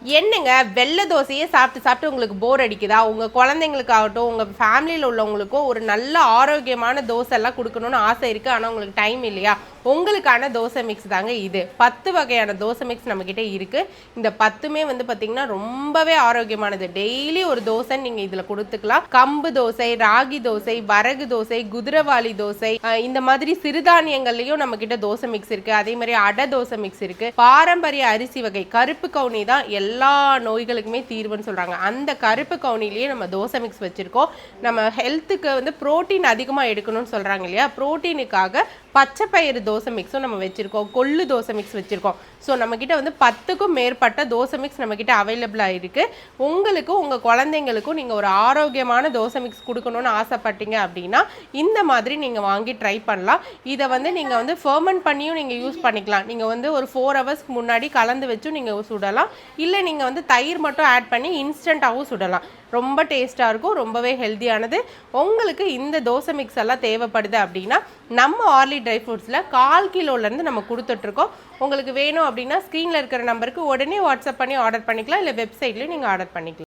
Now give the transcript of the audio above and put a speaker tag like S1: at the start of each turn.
S1: என்னங்க வெள்ளை தோசையே சாப்பிட்டு சாப்பிட்டு உங்களுக்கு போர் அடிக்குதா? உங்க குழந்தைங்களுக்காகட்டும், உங்க ஃபேமிலியில உள்ளவங்களுக்கோ ஒரு நல்ல ஆரோக்கியமான தோசை எல்லாம் குடுக்கணும்னு ஆசை இருக்கு. ஆனா உங்களுக்கு டைம் இல்லையா? உங்களுக்கான தோசை மிக்ஸ் தாங்க இது. 10 வகையான தோசை மிக்ஸ் நம்மகிட்ட இருக்கு. இந்த 10மே வந்து பார்த்தீங்கன்னா ரொம்பவே ஆரோக்கியமானது. டெய்லி ஒரு தோசைன்னு நீங்க இதுல குடுத்துக்கலாம். கம்பு தோசை, ராகி தோசை, வரகு தோசை, குதிரைவாலி தோசை, இந்த மாதிரி சிறுதானியங்கள்லயும் நம்ம கிட்ட தோசை மிக்ஸ் இருக்கு. அதே மாதிரி அடை தோசை மிக்ஸ் இருக்கு. பாரம்பரிய அரிசி வகை கருப்பு கவுனி தான் எல்லா நோய்களுக்குமே தீர்வுன்னு சொல்றாங்க. அந்த கருப்பு கவுனிலேயே நம்ம தோசை மிக்ஸ் வச்சிருக்கோம். நம்ம ஹெல்த்துக்கு வந்து புரோட்டீன் அதிகமா எடுக்கணும்னு சொல்றாங்க இல்லையா? புரோட்டீனுக்காக பச்சை பயிறு தோசை மிக்ஸும் நம்ம வச்சிருக்கோம். கொள்ளு தோசை மிக்ஸ் வச்சிருக்கோம். ஸோ நம்ம கிட்ட வந்து 10க்கும் மேற்பட்ட தோசை மிக்ஸ் நம்ம கிட்ட அவைலபிளாக இருக்கு. உங்களுக்கும் உங்க குழந்தைங்களுக்கும் நீங்க ஒரு ஆரோக்கியமான தோசை மிக்ஸ் கொடுக்கணும்னு ஆசைப்பட்டீங்க அப்படின்னா இந்த மாதிரி நீங்க வாங்கி ட்ரை பண்ணலாம். இதை வந்து நீங்க வந்து ஃபெர்மெண்ட் பண்ணியும் நீங்க யூஸ் பண்ணிக்கலாம். நீங்க வந்து ஒரு 4 ஹவர்ஸ்க்கு முன்னாடி கலந்து வச்சும் நீங்க சுடலாம். இல்லை நீங்கள் வந்து தயிர் மட்டும் ஆட் பண்ணி இன்ஸ்டண்ட்டாகவும் சுடலாம். ரொம்ப டேஸ்ட்டாக இருக்கும், ரொம்பவே ஹெல்த்தியானது. உங்களுக்கு இந்த தோசை மிக்ஸ் எல்லாம் தேவைப்படுது அப்படின்னா நம்ம ஆர்லி ட்ரை ஃப்ரூட்ஸில் 1/4 கிலோலேருந்து நம்ம கொடுத்துட்ருக்கோம். உங்களுக்கு வேணும் அப்படின்னா ஸ்க்ரீனில் இருக்கிற நம்பருக்கு உடனே வாட்ஸ்அப் பண்ணி ஆர்டர் பண்ணிக்கலாம். இல்லை வெப்சைட்லேயும் நீங்கள் ஆர்டர் பண்ணிக்கலாம்.